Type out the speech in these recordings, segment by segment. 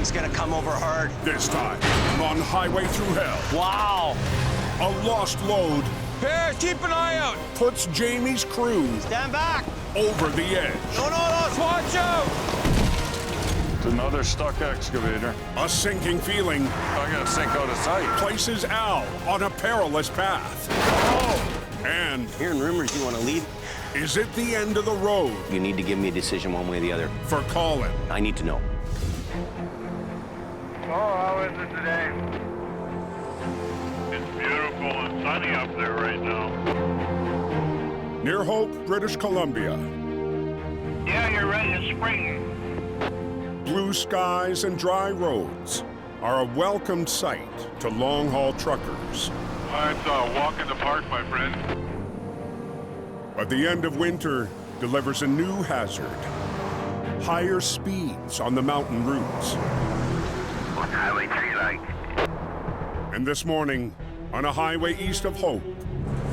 thing's gonna come over hard. This time, on Highway Thru Hell, Wow! a lost load Here, keep an eye out! puts Jamie's crew Stand back! over the edge. No, watch out! It's another stuck excavator. A sinking feeling I'm gonna sink out of sight. places Al on a perilous path. Oh! And Hearing rumors you want to lead. is it the end of the road You need to give me a decision one way or the other. for Colin? I need to know. Oh, how is it today? It's beautiful and sunny up there right now. Near Hope, British Columbia. Yeah, you're ready to spring. Blue skies and dry roads are a welcome sight to long-haul truckers. It's a walk in the park, my friend. But the end of winter delivers a new hazard. Higher speeds on the mountain routes. What's Highway 3 like? And this morning, on a highway east of Hope,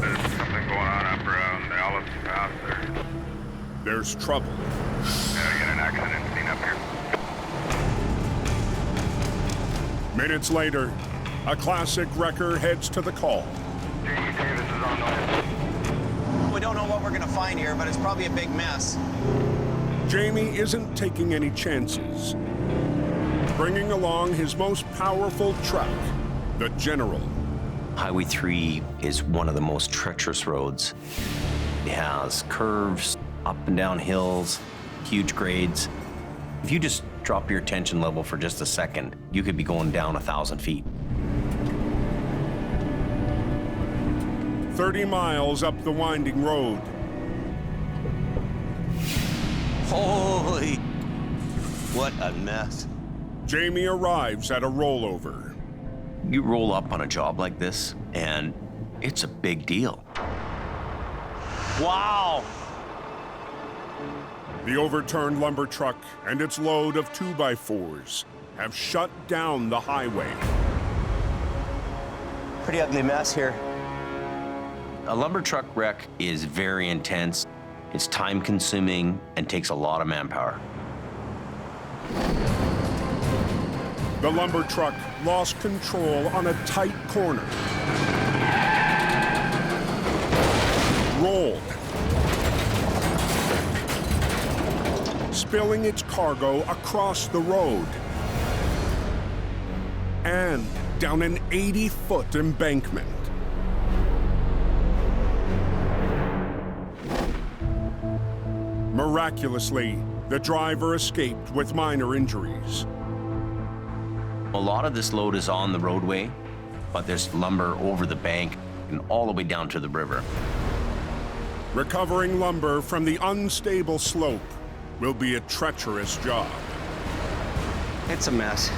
There's something going on up around the Alice Pass there. there's trouble. Yeah, get an accident scene up here. Minutes later, a classic wrecker heads to the call. J.E. Davis is on the way. We don't know what we're gonna find here, but it's probably a big mess. Jamie isn't taking any chances. Bringing along his most powerful truck, the General. Highway 3 is one of the most treacherous roads. It has curves, up and down hills, huge grades. If you just drop your tension level for just a second, you could be going down 1,000 feet. 30 miles up the winding road. Holy, what a mess. Jamie arrives at a rollover. You roll up on a job like this, and it's a big deal. Wow! The overturned lumber truck and its load of 2x4s have shut down the highway. Pretty ugly mess here. A lumber truck wreck is very intense. It's time-consuming and takes a lot of manpower. The lumber truck lost control on a tight corner. Rolled. Spilling its cargo across the road. And down an 80-foot embankment. Miraculously, the driver escaped with minor injuries. A lot of this load is on the roadway, but there's lumber over the bank and all the way down to the river. Recovering lumber from the unstable slope will be a treacherous job. It's a mess.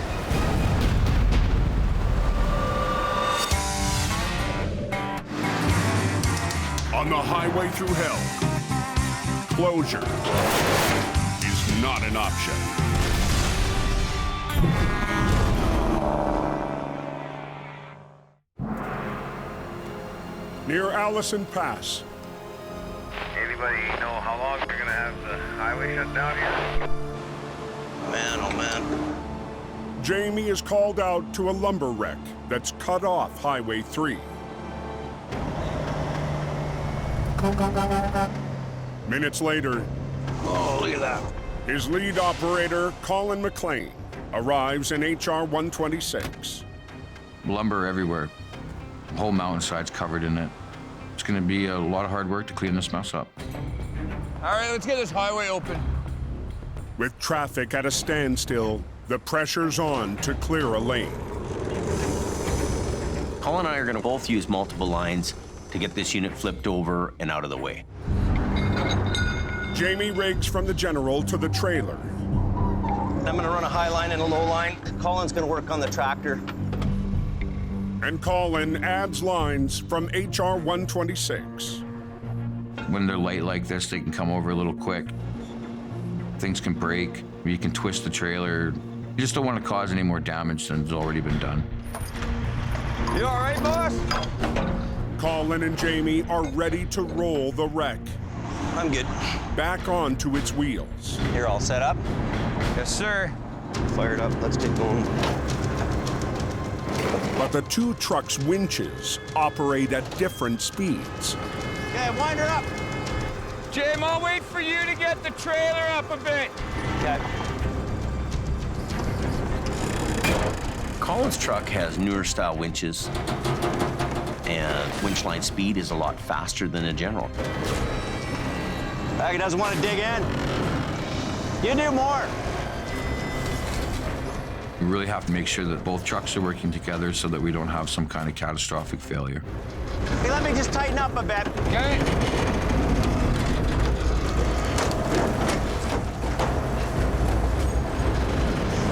On the highway through hell, closure is not an option. Near Allison Pass, Anybody know how long they're gonna have the highway shut down here? Man, oh man. Jamie is called out to a lumber wreck that's cut off Highway 3. Minutes later, Oh, look at that. his lead operator, Colin McLean, arrives in HR 126. Lumber everywhere. The whole mountainside's covered in it. It's gonna be a lot of hard work to clean this mess up. All right, let's get this highway open. With traffic at a standstill, the pressure's on to clear a lane. Colin and I are going to both use multiple lines to get this unit flipped over and out of the way. Jamie rigs from the General to the trailer. I'm going to run a high line and a low line. Colin's going to work on the tractor. And Colin adds lines from HR 126. When they're light like this, they can come over a little quick. Things can break. You can twist the trailer. You just don't want to cause any more damage than's already been done. You all right, boss? Colin and Jamie are ready to roll the wreck I'm good. back onto its wheels. You're all set up? Yes, sir. Fire it up, let's get going. But the two trucks' winches operate at different speeds. Okay, wind her up. Jim, I'll wait for you to get the trailer up a bit. Okay. Colin's truck has newer style winches, and winch line speed is a lot faster than a general. He doesn't want to dig in. You do more. We really have to make sure that both trucks are working together so that we don't have some kind of catastrophic failure. Hey, let me just tighten up a bit. Okay.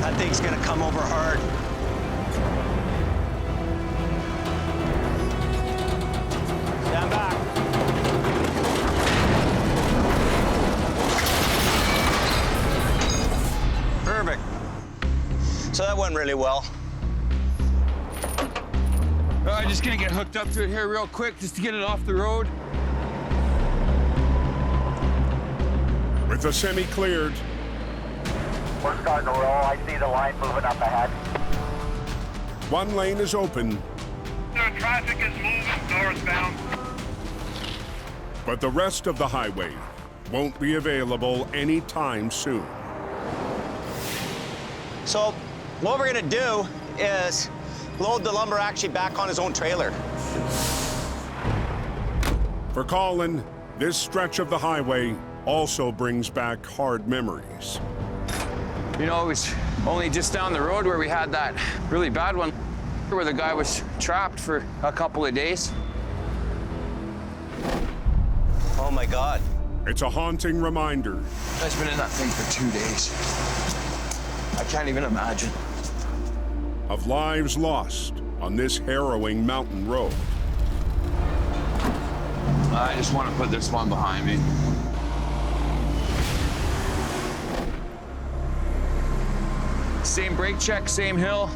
That thing's gonna come over hard. Stand back. Perfect. So that went really well. I'm just gonna get hooked up to it here real quick just to get it off the road. With the semi cleared, We're starting to roll. I see the line moving up ahead. one lane is open, The traffic is moving northbound. but the rest of the highway won't be available anytime soon. So what we're gonna do is load the lumber actually back on his own trailer. For Colin, this stretch of the highway also brings back hard memories. You know, it was only just down the road where we had that really bad one where the guy was trapped for a couple of days. Oh my God. It's a haunting reminder I've been in that thing for 2 days. I can't even imagine. of lives lost on this harrowing mountain road. I just want to put this one behind me. Same brake check, same hill.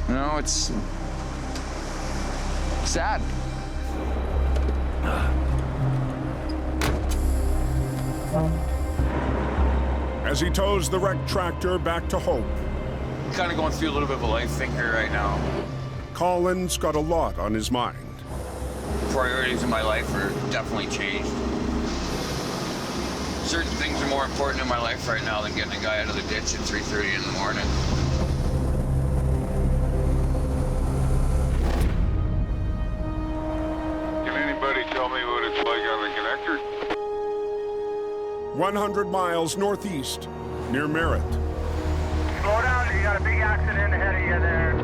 You know, it's sad. As he tows the wrecked tractor back to Hope, Kind of going through a little bit of a life thing here right now. Colin's got a lot on his mind. Priorities in my life are definitely changed. Certain things are more important in my life right now than getting a guy out of the ditch at 3:30 in the morning. Can anybody tell me what it's like on the connector? 100 miles northeast, near Merritt. Slow down, you got a big accident ahead of you there.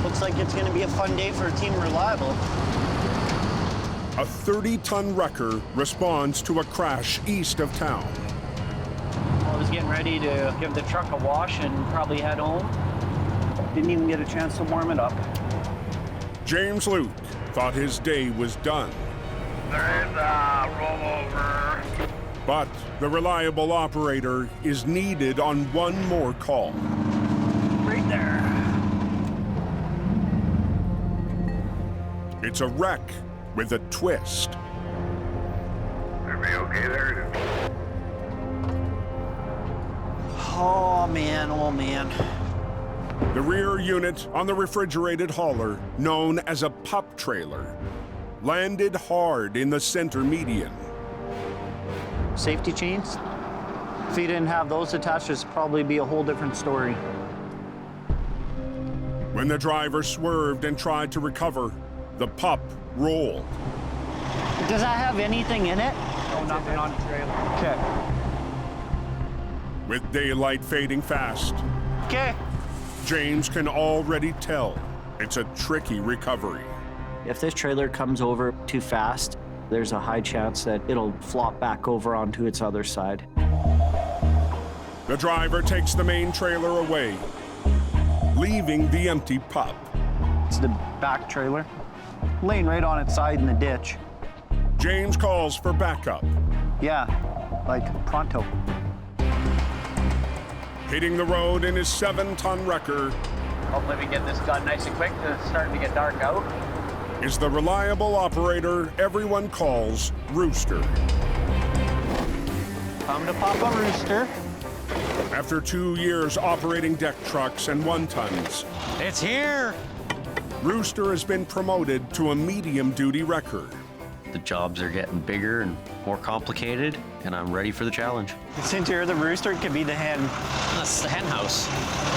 Looks like it's gonna be a fun day for Team Reliable. A 30-ton wrecker responds to a crash east of town. I was getting ready to give the truck a wash and probably head home. Didn't even get a chance to warm it up. James Luke thought his day was done, There is a rollover. but the reliable operator is needed on one more call. Right there. It's a wreck with a twist. Everybody okay there? Oh man, oh man. The rear unit on the refrigerated hauler, known as a pup trailer, landed hard in the center median. Safety chains? If you didn't have those attached, it'd probably be a whole different story. When the driver swerved and tried to recover, the pup rolled. Does that have anything in it? No, nothing on the trailer. Okay. With daylight fading fast, Okay. James can already tell it's a tricky recovery. If this trailer comes over too fast, there's a high chance that it'll flop back over onto its other side. The driver takes the main trailer away, leaving the empty pup. It's the back trailer, laying right on its side in the ditch. James calls for backup. Yeah, like pronto. Hitting the road in his 7-ton wrecker Hopefully we get this done nice and quick. It's starting to get dark out. is the reliable operator everyone calls Rooster. Time to pop a rooster. After 2 years operating deck trucks and 1-tons, It's here. Rooster has been promoted to a medium-duty wrecker. The jobs are getting bigger and more complicated, and I'm ready for the challenge. Since you're the rooster, it could be the hen. That's the hen house.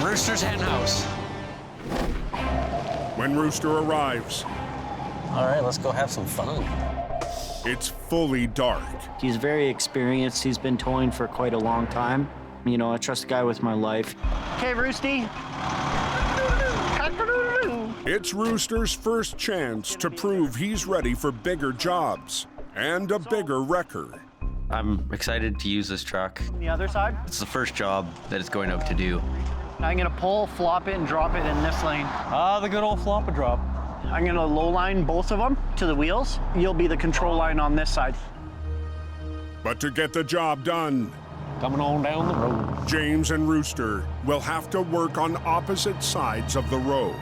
Rooster's hen house. When Rooster arrives, All right, let's go have some fun. it's fully dark. He's very experienced. He's been towing for quite a long time. You know, I trust the guy with my life. Okay, Roosty. It's Rooster's first chance to prove he's ready for bigger jobs and a bigger wrecker. I'm excited to use this truck. The other side. It's the first job that it's going out to do. I'm gonna pull, flop it, and drop it in this lane. The good old flop and drop. I'm gonna low line both of them to the wheels. You'll be the control line on this side. But to get the job done, Coming on down the road. James and Rooster will have to work on opposite sides of the road.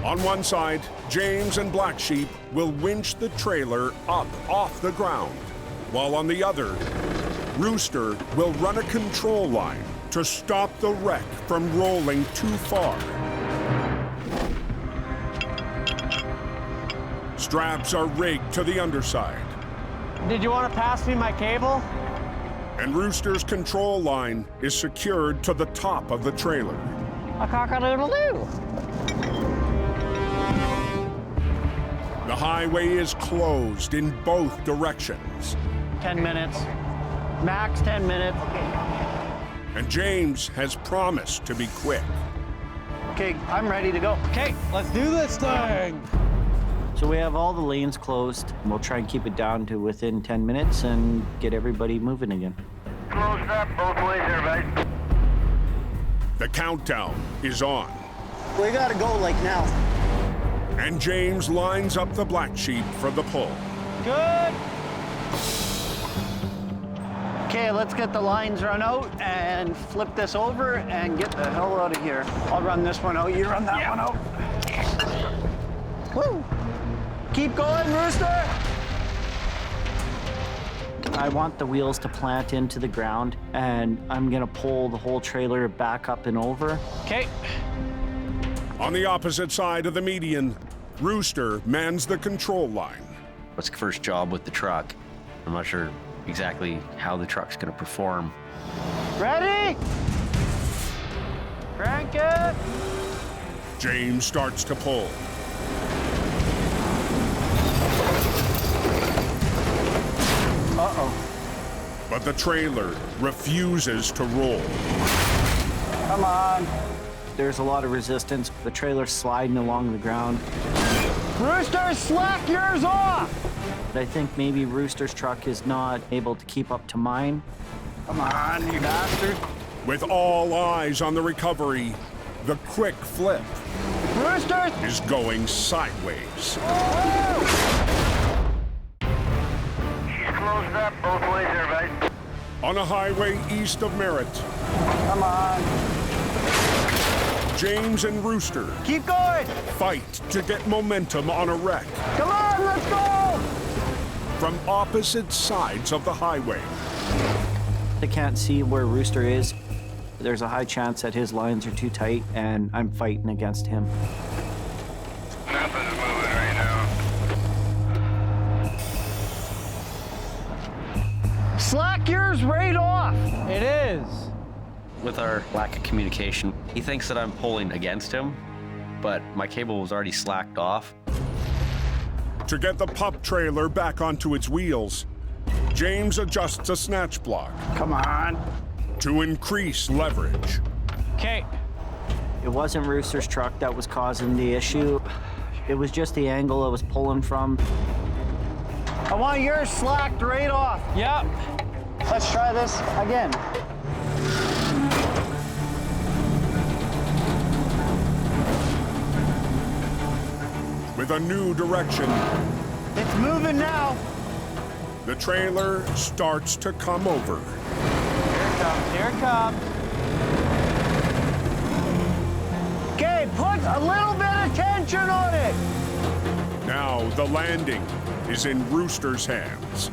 On one side, James and Black Sheep will winch the trailer up off the ground, while on the other, Rooster will run a control line to stop the wreck from rolling too far. Straps are rigged to the underside, Did you want to pass me my cable? and Rooster's control line is secured to the top of the trailer. A cock-a-doodle-doo. The highway is closed in both directions, 10 minutes. Max 10 minutes. and James has promised to be quick. Okay, I'm ready to go. Okay, let's do this thing. So we have all the lanes closed. We'll try and keep it down to within 10 minutes and get everybody moving again. Closed up both ways there, guys. The countdown is on, We gotta go like now. and James lines up the Black Sheep for the pull. Good. Okay, let's get the lines run out and flip this over and get the hell out of here. I'll run this one out, you run that one out. Woo! Keep going, Rooster! I want the wheels to plant into the ground, and I'm gonna pull the whole trailer back up and over. Okay. On the opposite side of the median, Rooster mans the control line. It's the first job with the truck. I'm not sure exactly how the truck's going to perform. Ready? Crank it! James starts to pull. Uh-oh. But the trailer refuses to roll. Come on. There's a lot of resistance. The trailer's sliding along the ground. Rooster, slack yours off! But I think maybe Rooster's truck is not able to keep up to mine. Come on, you bastard. With all eyes on the recovery, the quick flip Rooster! is going sideways. She's closed up both ways there, guys. On a highway east of Merritt, Come on. James and Rooster Keep going! fight to get momentum on a wreck Come on, let's go! from opposite sides of the highway. I can't see where Rooster is. There's a high chance that his lines are too tight, and I'm fighting against him. Nothing's moving right now. Slack yours right off! It is. With our lack of communication, he thinks that I'm pulling against him, but my cable was already slacked off. To get the pup trailer back onto its wheels, James adjusts a snatch block Come on. to increase leverage. Okay. It wasn't Rooster's truck that was causing the issue. It was just the angle I was pulling from. I want yours slacked right off. Yep. Let's try this again. With a new direction, It's moving now. the trailer starts to come over. Here it comes. Here it comes. Okay, put a little bit of tension on it. Now the landing is in Rooster's hands.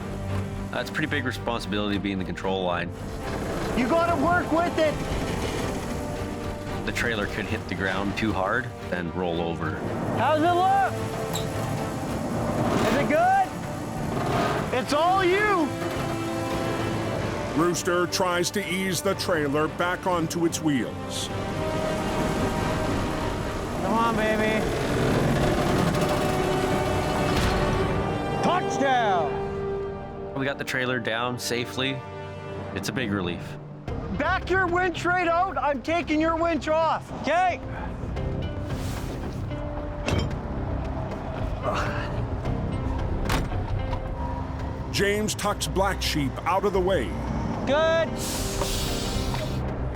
That's a pretty big responsibility being the control line. You gotta work with it. The trailer could hit the ground too hard, then roll over. How's it look? Is it good? It's all you. Rooster tries to ease the trailer back onto its wheels. Come on, baby. Touchdown. We got the trailer down safely. It's a big relief. Back your winch right out. I'm taking your winch off. Okay. James tucks Black Sheep out of the way, Good.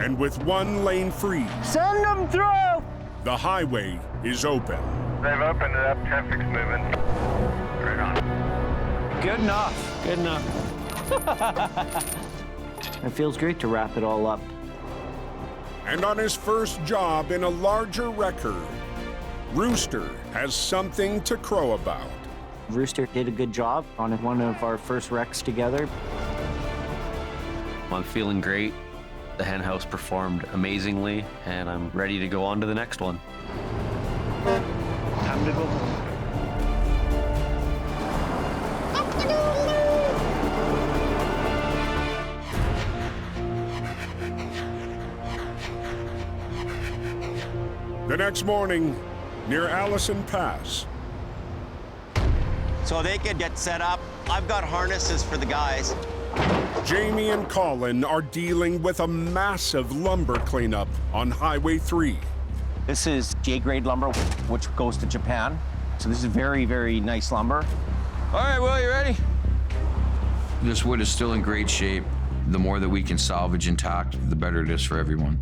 and with one lane free, Send them through. the highway is open. They've opened it up. Traffic's moving. Right on. Good enough. Good enough. It feels great to wrap it all up. And on his first job in a larger wrecker, Rooster has something to crow about. Rooster did a good job on one of our first wrecks together. I'm feeling great. The hen house performed amazingly, and I'm ready to go on to the next one. Time to go home. The next morning, near Allison Pass, So they could get set up. I've got harnesses for the guys. Jamie and Colin are dealing with a massive lumber cleanup on Highway 3. This is J-grade lumber, which goes to Japan. So this is very, very nice lumber. All right, Will, you ready? This wood is still in great shape. The more that we can salvage intact, the better it is for everyone.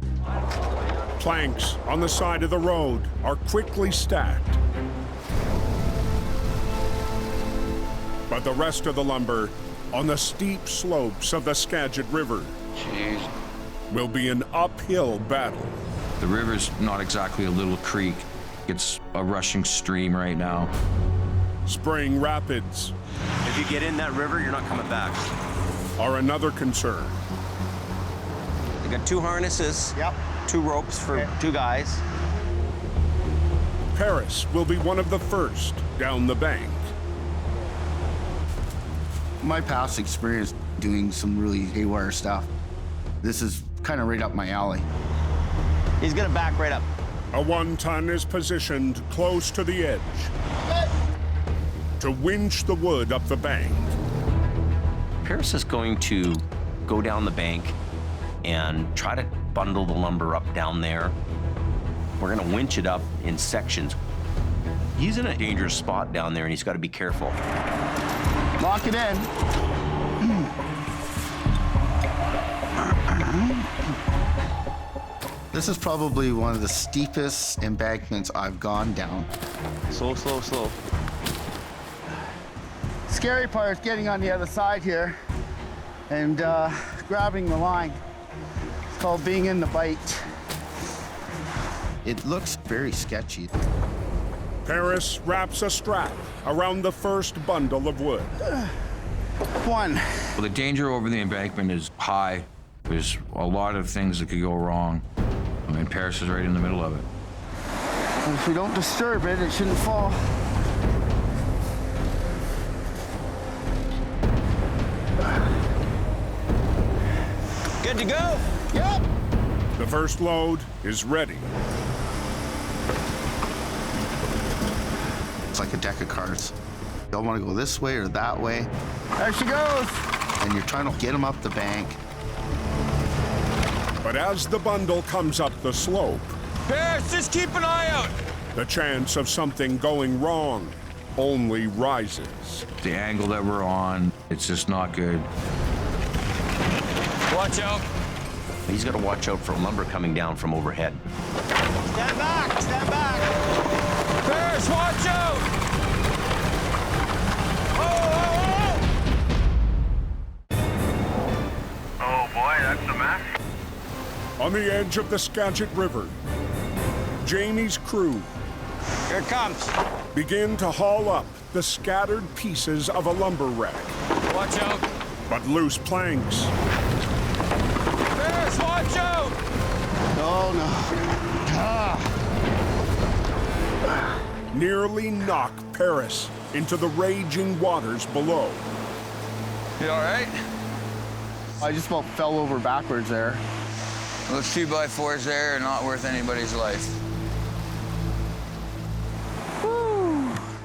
Planks on the side of the road are quickly stacked. But the rest of the lumber on the steep slopes of the Skagit River Jeez. will be an uphill battle. The river's not exactly a little creek. It's a rushing stream right now. Spring rapids If you get in that river, you're not coming back. are another concern. I got 2 harnesses. Yep. 2 ropes for 2 guys. Paris will be one of the first down the bank. My past experience doing some really haywire stuff. This is kind of right up my alley. He's gonna back right up. A 1-ton is positioned close to the edge to winch the wood up the bank. Paris is going to go down the bank and try to bundle the lumber up down there. We're gonna winch it up in sections. He's in a dangerous spot down there, and he's got to be careful. Lock it in. This is probably one of the steepest embankments I've gone down. Slow, slow, slow. Scary part is getting on the other side here and grabbing the line. It's called being in the bite. It looks very sketchy. Paris wraps a strap around the first bundle of wood. One. Well, the danger over the embankment is high. There's a lot of things that could go wrong. I mean, Paris is right in the middle of it. And if we don't disturb it, it shouldn't fall. Good to go. Yep. The first load is ready. It's like a deck of cards. You don't want to go this way or that way. There she goes. And you're trying to get them up the bank. But as the bundle comes up the slope, Paris, just keep an eye out. the chance of something going wrong only rises. The angle that we're on, it's just not good. Watch out. He's got to watch out for lumber coming down from overhead. Stand back, stand back. Paris, watch out. Oh boy, that's a mess. On the edge of the Skagit River, Jamie's crew Here it comes. begin to haul up the scattered pieces of a lumber wreck. Watch out. but loose planks. Paris, watch out! Oh, no. Nearly knock Paris into the raging waters below. You all right? I just about fell over backwards there. Those 2x4s there are not worth anybody's life.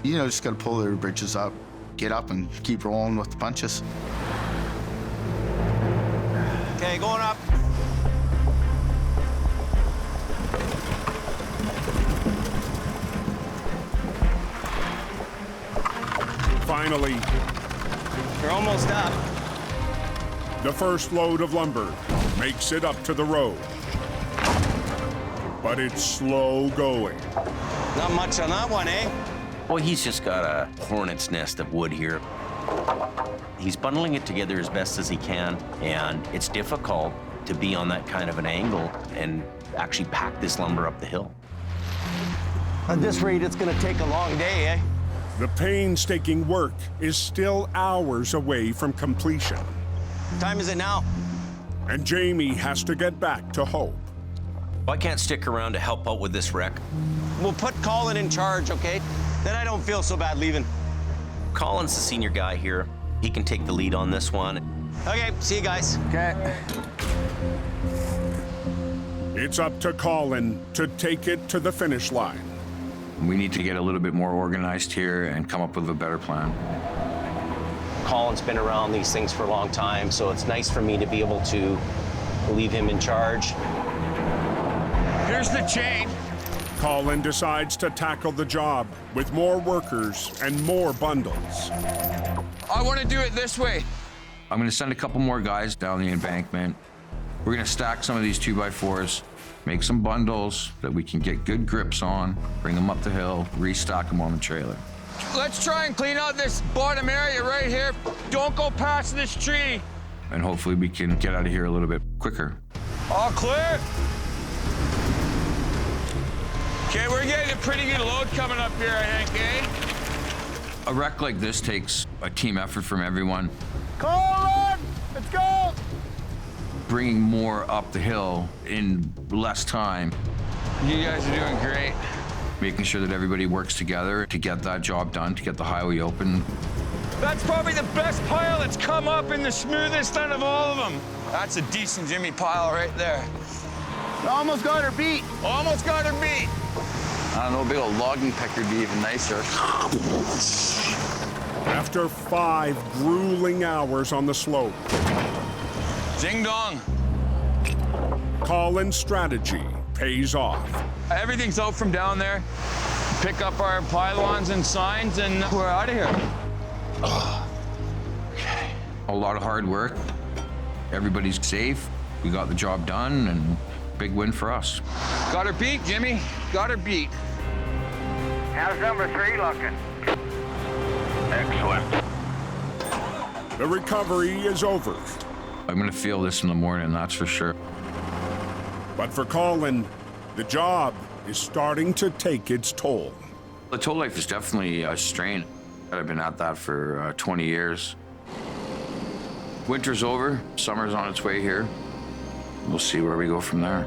You know, just got to pull their britches up, get up, and keep rolling with the punches. Okay, going up. Finally, You're almost up. the first load of lumber makes it up to the road. But it's slow going. Not much on that one, eh? Well, he's just got a hornet's nest of wood here. He's bundling it together as best as he can, and it's difficult to be on that kind of an angle and actually pack this lumber up the hill. At this rate, it's gonna take a long day, eh? The painstaking work is still hours away from completion, What time is it now? and Jamie has to get back to Hope. I can't stick around to help out with this wreck. We'll put Colin in charge, okay? Then I don't feel so bad leaving. Colin's the senior guy here. He can take the lead on this one. Okay, see you guys. Okay. It's up to Colin to take it to the finish line. We need to get a little bit more organized here and come up with a better plan. Colin's been around these things for a long time, so it's nice for me to be able to leave him in charge. Here's the chain. Colin decides to tackle the job with more workers and more bundles. I want to do it this way. I'm gonna send a couple more guys down the embankment. We're gonna stack some of these 2x4s, make some bundles that we can get good grips on, bring them up the hill, restock them on the trailer. Let's try and clean out this bottom area right here. Don't go past this tree. And hopefully we can get out of here a little bit quicker. All clear? Okay, we're getting a pretty good load coming up here, I think, eh? A wreck like this takes a team effort from everyone. Colin, let's go. Bringing more up the hill in less time, You guys are doing great. making sure that everybody works together to get that job done, to get the highway open. That's probably the best pile that's come up and the smoothest out of all of them. That's a decent Jimmy pile right there. Almost got her beat. Almost got her beat. I don't know, a big old logging pecker would be even nicer. After 5 grueling hours on the slope, Ding dong. Colin's strategy pays off. Everything's out from down there. Pick up our pylons and signs and we're out of here. A lot of hard work. Everybody's safe. We got the job done, and big win for us. Got her beat, Jimmy. Got her beat. How's number 3 looking? Excellent. The recovery is over, I'm gonna feel this in the morning, that's for sure. but for Colin, the job is starting to take its toll. The tow life is definitely a strain. I've been at that for 20 years. Winter's over, summer's on its way here. We'll see where we go from there.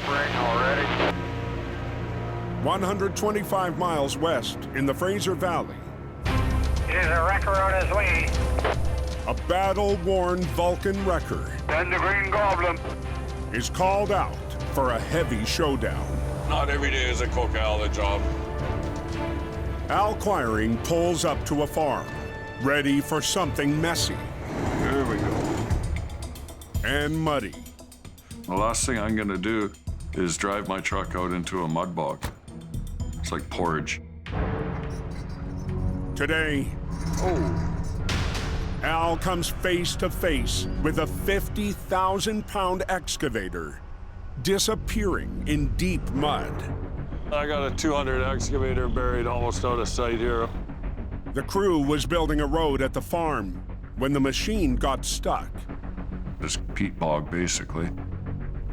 Spring already. 125 miles west in the Fraser Valley, Here's a wrecker on his way. a battle-worn Vulcan wrecker Send the Green Goblin. is called out for a heavy showdown. Not every day is a cook Al the job. Al Quiring pulls up to a farm, ready for something messy Here we go. and muddy. The last thing I'm gonna do is drive my truck out into a mud bog. It's like porridge. Today, Al comes face to face with a 50,000-pound excavator disappearing in deep mud. I got a 200 excavator buried almost out of sight here. The crew was building a road at the farm when the machine got stuck. This peat bog, basically.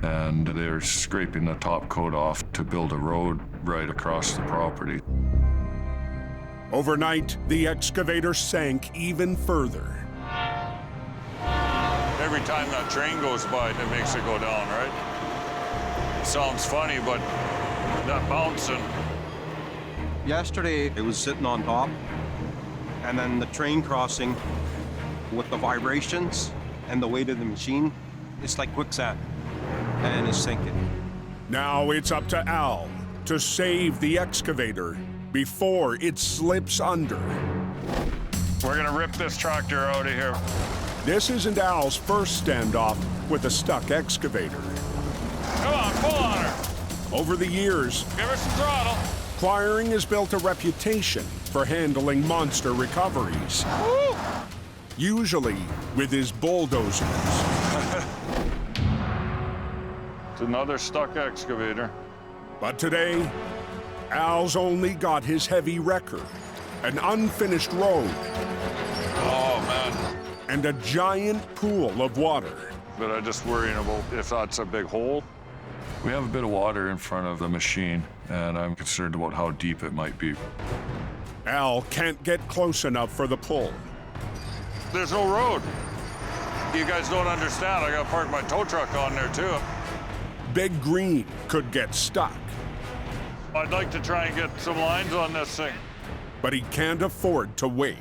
And they're scraping the top coat off to build a road right across the property. Overnight, the excavator sank even further. Every time that train goes by, it makes it go down, right? It sounds funny, but that bouncing. Yesterday, it was sitting on top, and then the train crossing with the vibrations and the weight of the machine, it's like quicksand, and it's sinking. Now it's up to Al to save the excavator before it slips under. We're gonna rip this tractor out of here. This isn't Al's first standoff with a stuck excavator. Come on, pull on her. Over the years, Give her some throttle. Quiring has built a reputation for handling monster recoveries. Woo! Usually with his bulldozers. It's another stuck excavator. But today, Al's only got his heavy wrecker, an unfinished road, Oh, man. and a giant pool of water. But I'm just worrying about if that's a big hole. We have a bit of water in front of the machine, and I'm concerned about how deep it might be. Al can't get close enough for the pull. There's no road. You guys don't understand. I gotta park my tow truck on there, too. Big Green could get stuck, I'd like to try and get some lines on this thing. but he can't afford to wait.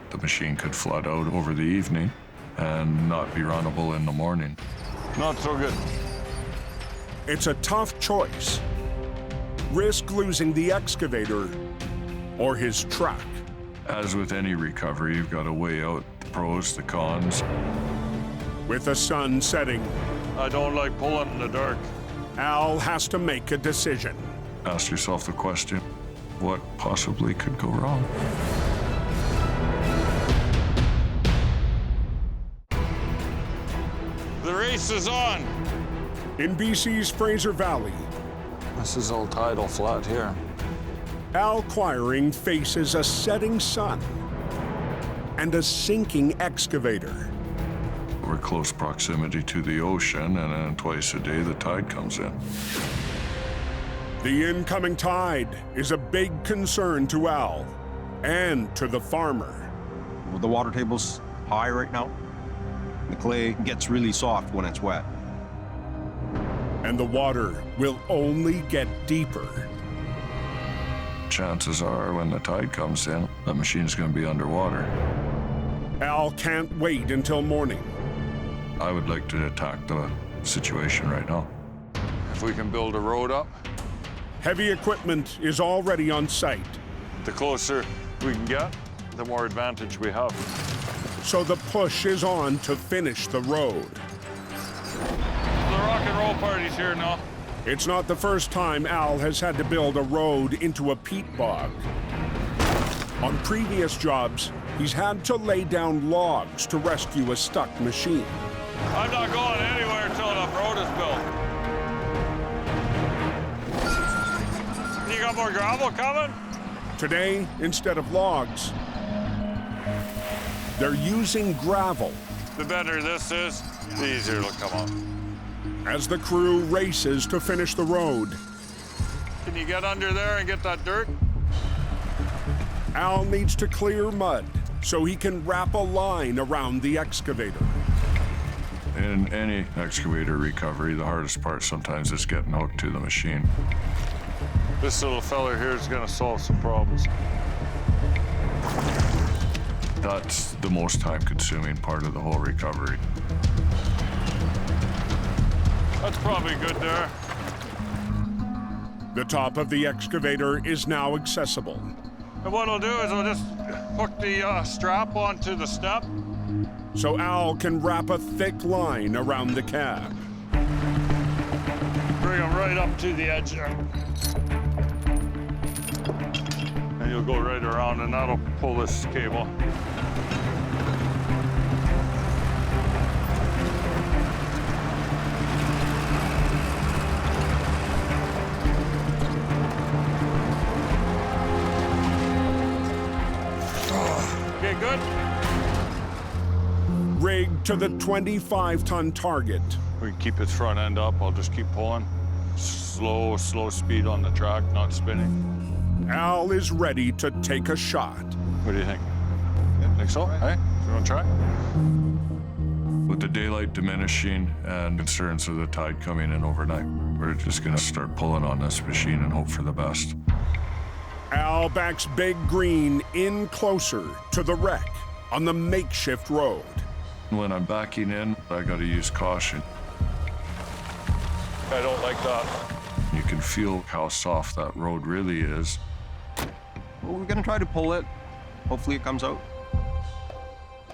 The machine could flood out over the evening and not be runnable in the morning. Not so good. It's a tough choice. Risk losing the excavator or his truck. As with any recovery, you've got to weigh out the pros, the cons. With the sun setting, I don't like pulling in the dark. Al has to make a decision. Ask yourself the question, what possibly could go wrong? The race is on. In BC's Fraser Valley, This is all tidal flat here. Al Quiring faces a setting sun and a sinking excavator. We're close proximity to the ocean, and then twice a day the tide comes in. The incoming tide is a big concern to Al and to the farmer. The water table's high right now. The clay gets really soft when it's wet. And the water will only get deeper. Chances are, when the tide comes in, the machine's going to be underwater. Al can't wait until morning. I would like to attack the situation right now. If we can build a road up, Heavy equipment is already on site, the closer we can get, the more advantage we have. so the push is on to finish the road. The rock and roll party's here now. It's not the first time Al has had to build a road into a peat bog. On previous jobs, he's had to lay down logs to rescue a stuck machine. I'm not going anywhere until that road is built. You got more gravel coming? Today, instead of logs, they're using gravel The better this is, the easier it'll come out. as the crew races to finish the road. Can you get under there and get that dirt? Al needs to clear mud so he can wrap a line around the excavator. In any excavator recovery, the hardest part sometimes is getting hooked to the machine. This little fella here is gonna solve some problems. That's the most time-consuming part of the whole recovery. That's probably good there. The top of the excavator is now accessible. And what I'll do is I'll just hook the strap onto the step. So Al can wrap a thick line around the cab. Bring them right up to the edge there. And you'll go right around and that'll pull this cable. to the 25-ton target. We can keep its front end up. I'll just keep pulling. Slow speed on the track, not spinning. Al is ready to take a shot. What do you think? Think so? Hey, you want to try? With the daylight diminishing and concerns of the tide coming in overnight, we're just gonna start pulling on this machine and hope for the best. Al backs Big Green in closer to the wreck on the makeshift road. When I'm backing in, I gotta use caution. I don't like that. You can feel how soft that road really is. Well, we're gonna try to pull it. Hopefully it comes out.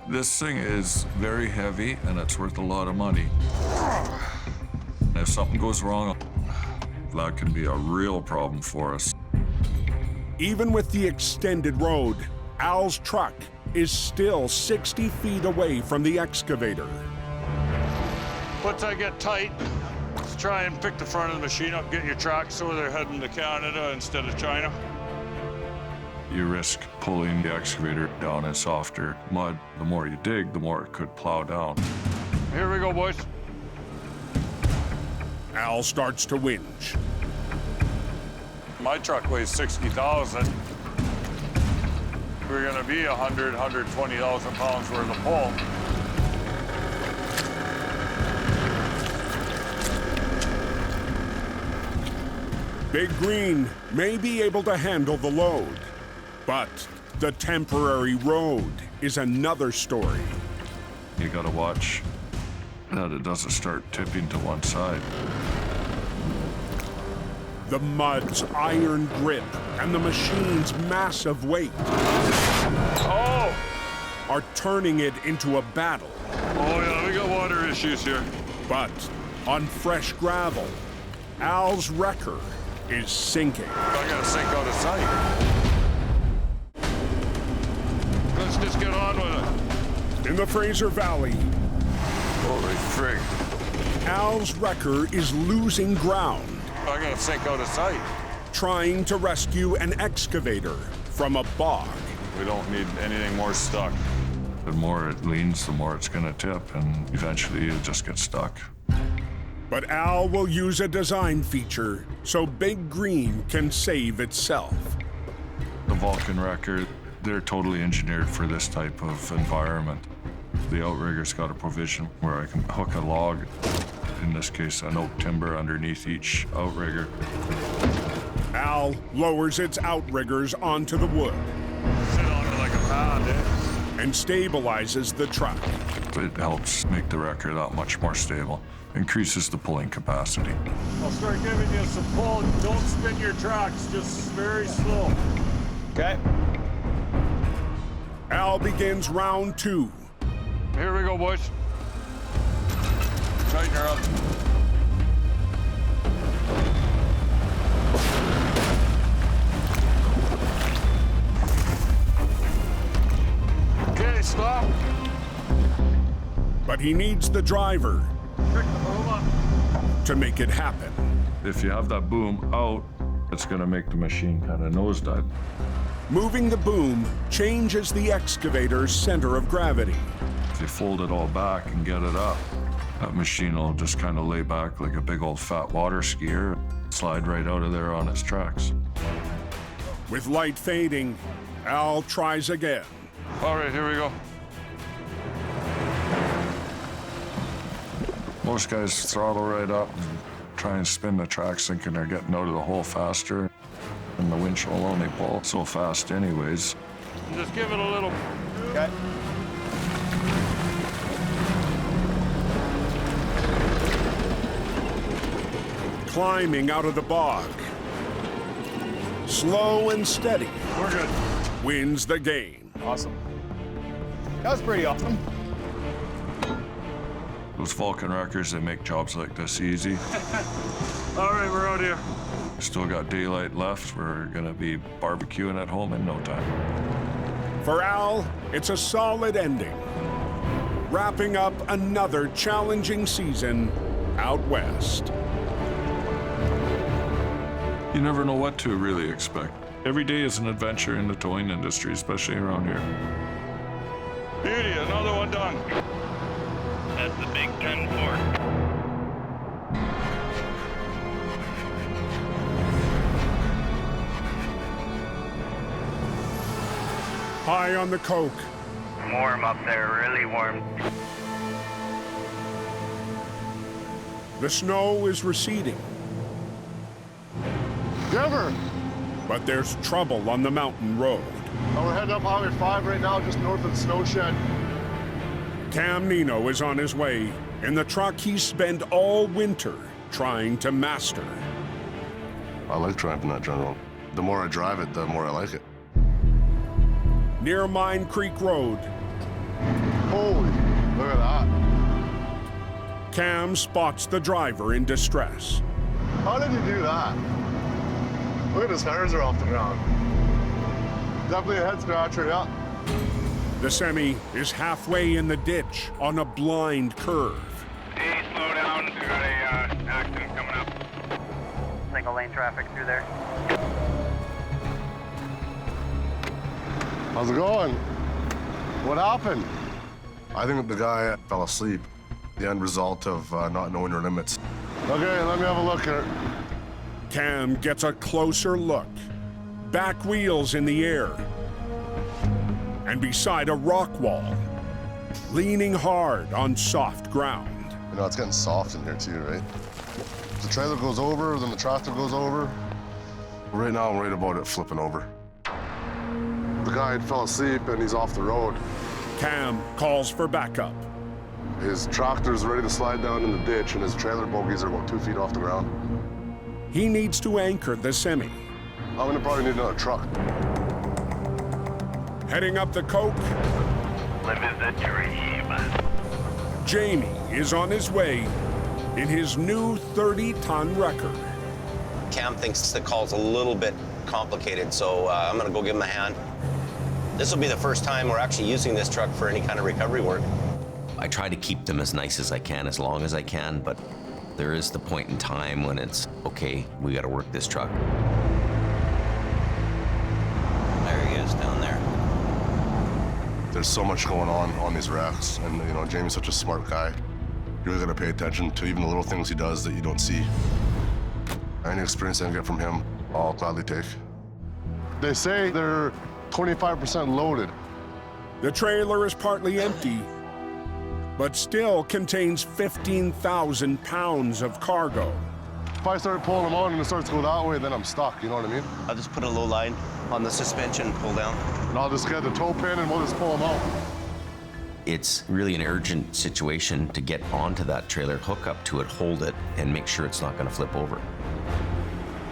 This thing is very heavy and it's worth a lot of money. If something goes wrong, that can be a real problem for us. Even with the extended road, Al's truck is still 60 feet away from the excavator. Once I get tight, let's try and pick the front of the machine up, get your tracks so they're heading to Canada instead of China. You risk pulling the excavator down in softer mud. The more you dig, the more it could plow down. Here we go, boys. Al starts to whinge. My truck weighs 60,000. We're gonna be 120,000 pounds worth of pull. Big Green may be able to handle the load, but the temporary road is another story. You gotta watch that it doesn't start tipping to one side. The mud's iron grip and the machine's massive weight are turning it into a battle. Oh yeah, we got water issues here. But on fresh gravel, Al's wrecker is sinking. I gotta sink out of sight. Let's just get on with it. In the Fraser Valley, Holy frig. Al's wrecker is losing ground, I gotta sink out of sight. trying to rescue an excavator from a bog. We don't need anything more stuck. The more it leans, the more it's gonna tip, and eventually you just get stuck. But Al will use a design feature so Big Green can save itself. The Vulcan wrecker, they're totally engineered for this type of environment. The outrigger's got a provision where I can hook a log, in this case an oak timber, underneath each outrigger. Al lowers its outriggers onto the wood. Sit on it like a pound, and stabilizes the truck. It helps make the wrecker that much more stable, increases the pulling capacity. I'll start giving you some pull. Don't spin your tracks, just very slow. Okay. Al begins round 2. Here we go, boys. Tighten her up. Okay, stop. But he needs the driver to make it happen. If you have that boom out, it's gonna make the machine kind of nosedive. Moving the boom changes the excavator's center of gravity. If you fold it all back and get it up, that machine will just kind of lay back like a big old fat water skier, slide right out of there on its tracks. With light fading, Al tries again. All right, here we go. Most guys throttle right up and try and spin the tracks thinking they're getting out of the hole faster, and the winch will only pull so fast anyways. Just give it a little. Okay. Climbing out of the bog. Slow and steady. We're good. Wins the game. Awesome. That was pretty awesome. Those Vulcan wreckers, they make jobs like this easy. All right, we're out here. Still got daylight left. We're gonna be barbecuing at home in no time. For Al, it's a solid ending. Wrapping up another challenging season out west. You never know what to really expect. Every day is an adventure in the towing industry, especially around here. Beauty, another one done. the big 10-4. High on the coke. Warm up there, really warm. The snow is receding. Denver! But there's trouble on the mountain road. We're heading up Highway 5 right now, just north of the snow shed. Cam Nino is on his way in the truck he spent all winter trying to master. I like driving that General. The more I drive it, the more I like it. Near Mine Creek Road, Holy, look at that. Cam spots the driver in distress. How did you do that? Look at his tires are off the ground. Definitely a head scratcher, yeah. The semi is halfway in the ditch on a blind curve. Hey, slow down. We got a accident coming up. Single lane traffic through there. How's it going? What happened? I think the guy fell asleep. The end result of not knowing your limits. Okay, let me have a look here. Cam gets a closer look. Back wheels in the air. And beside a rock wall, leaning hard on soft ground. You know, it's getting soft in here too, right? The trailer goes over, then the tractor goes over. Right now, I'm worried about it flipping over. The guy fell asleep and he's off the road. Cam calls for backup. His tractor's ready to slide down in the ditch and his trailer bogies are about 2 feet off the ground. He needs to anchor the semi. I'm gonna probably need another truck. Heading up the coke, Living the dream. Jamie is on his way in his new 30-ton wrecker. Cam thinks the call's a little bit complicated, so I'm gonna go give him a hand. This will be the first time we're actually using this truck for any kind of recovery work. I try to keep them as nice as I can, as long as I can, but there is the point in time when it's, okay, we gotta work this truck. There he is, down there. There's so much going on these racks, and you know, Jamie's such a smart guy. You really gotta pay attention to even the little things he does that you don't see. Any experience I can get from him, I'll gladly take. They say they're 25% loaded. The trailer is partly empty, but still contains 15,000 pounds of cargo. If I start pulling them out and it starts to go that way, then I'm stuck, you know what I mean? I'll just put a low line on the suspension, pull down. And I'll just get the toe pin and we'll just pull them out. It's really an urgent situation to get onto that trailer, hook up to it, hold it, and make sure it's not gonna flip over.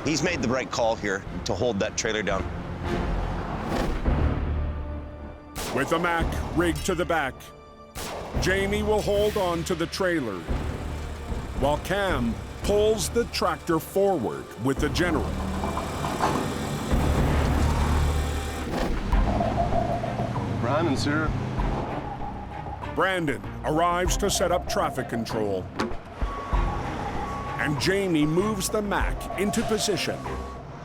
He's made the right call here to hold that trailer down. With the Mack rigged to the back, Jamie will hold on to the trailer, while Cam pulls the tractor forward with the General. Brandon's here. Brandon arrives to set up traffic control, and Jamie moves the Mack into position.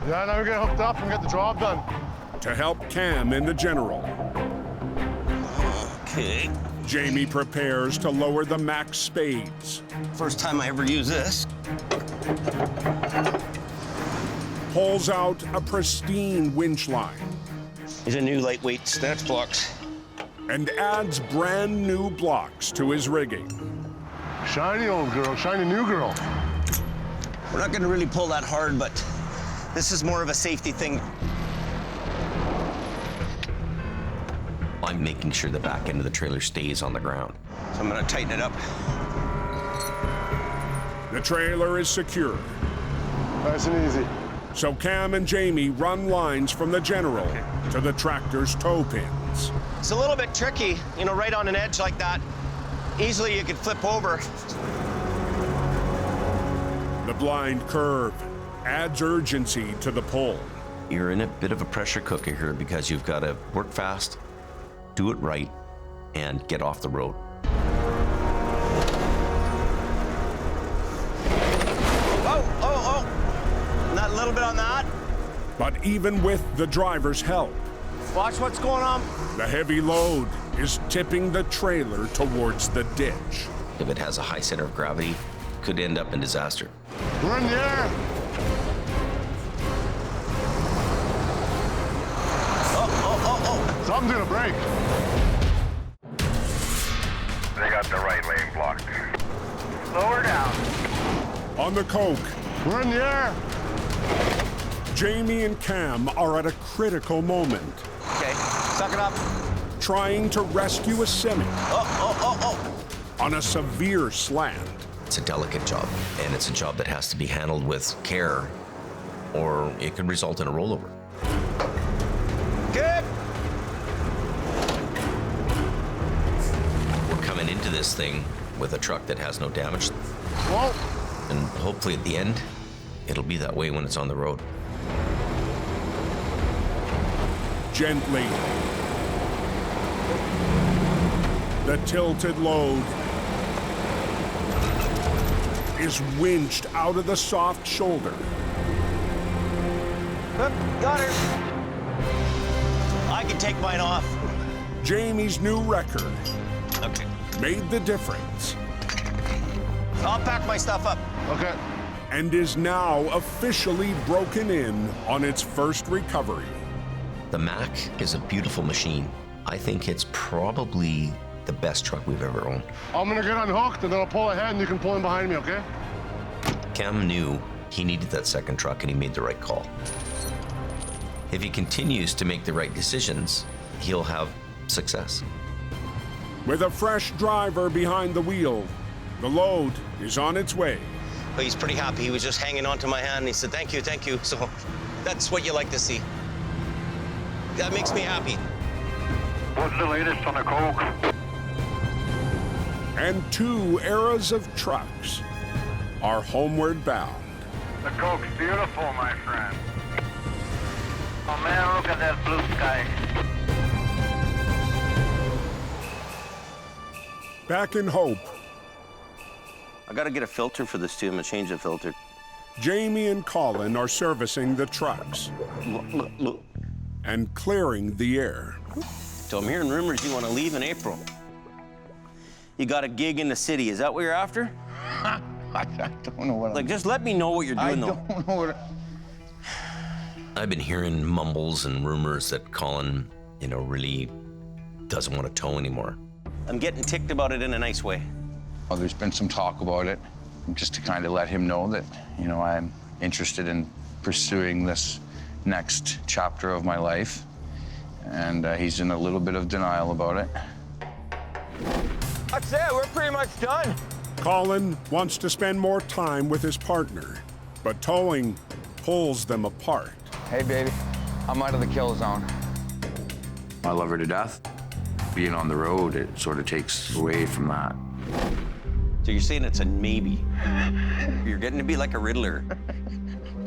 Yeah, now we get hooked up and get the job done. To help Cam and the General. Okay. Jamie prepares to lower the Mack spades. First time I ever use this. Pulls out a pristine winch line. These are new lightweight snatch blocks. And adds brand new blocks to his rigging. Shiny old girl, shiny new girl. We're not gonna really pull that hard, but this is more of a safety thing. I'm making sure the back end of the trailer stays on the ground. So I'm gonna tighten it up. The trailer is secure. Nice and easy. So Cam and Jamie run lines from the General to the tractor's toe pins. It's a little bit tricky, you know, right on an edge like that. Easily you could flip over. The blind curve adds urgency to the pull. You're in a bit of a pressure cooker here because you've got to work fast, do it right, and get off the road. Not a little bit on that. But even with the driver's help, Watch what's going on. the heavy load is tipping the trailer towards the ditch. If it has a high center of gravity, it could end up in disaster. We're in the air. Oh. Something's gonna break. They got the right lane blocked. Slow her down. On the Coke, We're in the air. Jamie and Cam are at a critical moment, Okay, suck it up. trying to rescue a semi Oh. on a severe slant. It's a delicate job, and it's a job that has to be handled with care, or it could result in a rollover. Good. We're coming into this thing with a truck that has no damage, Whoa. and hopefully at the end, it'll be that way when it's on the road. Gently, the tilted load is winched out of the soft shoulder. Got her. I can take mine off. Jamie's new record Okay. made the difference I'll pack my stuff up. Okay. and is now officially broken in on its first recovery. The Mac is a beautiful machine. I think it's probably the best truck we've ever owned. I'm gonna get unhooked and then I'll pull ahead and you can pull in behind me, okay? Cam knew he needed that second truck, and he made the right call. If he continues to make the right decisions, he'll have success. With a fresh driver behind the wheel, the load is on its way. But he's pretty happy. He was just hanging on to my hand and he said, thank you. So that's what you like to see. That makes me happy. What's the latest on the Coke? And two eras of trucks are homeward bound. The Coke's beautiful, my friend. Oh man, look at that blue sky. Back in Hope, I gotta get a filter for this too. I'm gonna change the filter. Jamie and Colin are servicing the trucks Look. and clearing the air. So I'm hearing rumors you want to leave in April. You got a gig in the city. Is that what you're after? I don't know what Like, just let me know what you're doing, though. don't know what. I've been hearing mumbles and rumors that Colin, really doesn't want to tow anymore. I'm getting ticked about it in a nice way. Well, there's been some talk about it, just to kind of let him know that, I'm interested in pursuing this next chapter of my life. And he's in a little bit of denial about it. That's it. We're pretty much done. Colin wants to spend more time with his partner, but towing pulls them apart. Hey, baby, I'm out of the kill zone. I love her to death. Being on the road, it sort of takes away from that. So you're saying it's a maybe. You're getting to be like a Riddler.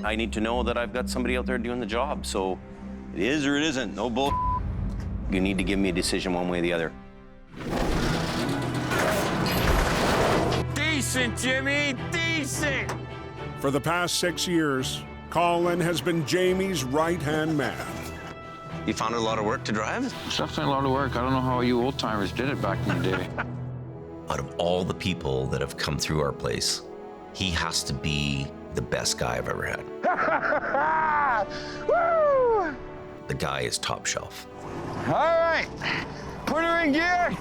I need to know that I've got somebody out there doing the job, so it is or it isn't. No bull. You need to give me a decision one way or the other. Decent, Jimmy. Decent. For the past 6 years, Colin has been Jamie's right-hand man. You found it a lot of work to drive? It's definitely a lot of work. I don't know how you old-timers did it back in the day. Out of all the people that have come through our place, he has to be the best guy I've ever had. Woo! The guy is top shelf. All right. Put her in gear.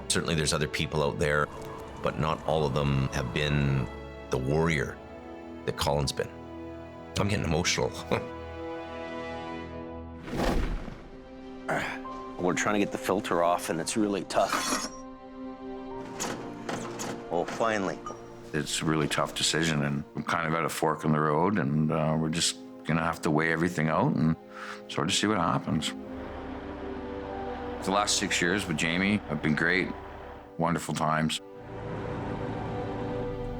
Certainly there's other people out there, but not all of them have been the warrior that Colin's been. I'm getting emotional. We're trying to get the filter off, and it's really tough. Oh, finally. It's a really tough decision, and I'm kind of at a fork in the road, and we're just gonna have to weigh everything out and sort of see what happens. The last 6 years with Jamie have been great, wonderful times.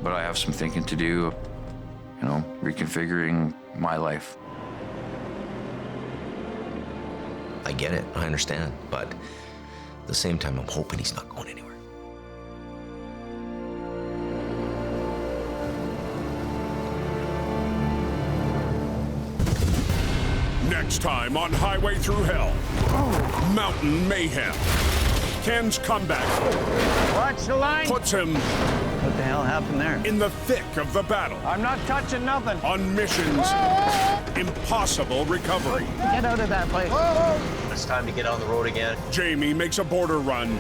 But I have some thinking to do, reconfiguring my life. I get it, I understand, but at the same time, I'm hoping he's not going anywhere. Next time on Highway Thru Hell, Mountain Mayhem. Ken's comeback Watch the line. puts him What the hell happened there? in the thick of the battle. I'm not touching nothing. On missions, impossible recovery. Get out of that place. It's time to get on the road again. Jamie makes a border run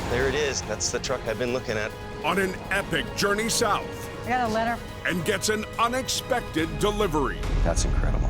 There it is. That's the truck I've been looking at. on an epic journey south I got a letter. and gets an unexpected delivery. That's incredible.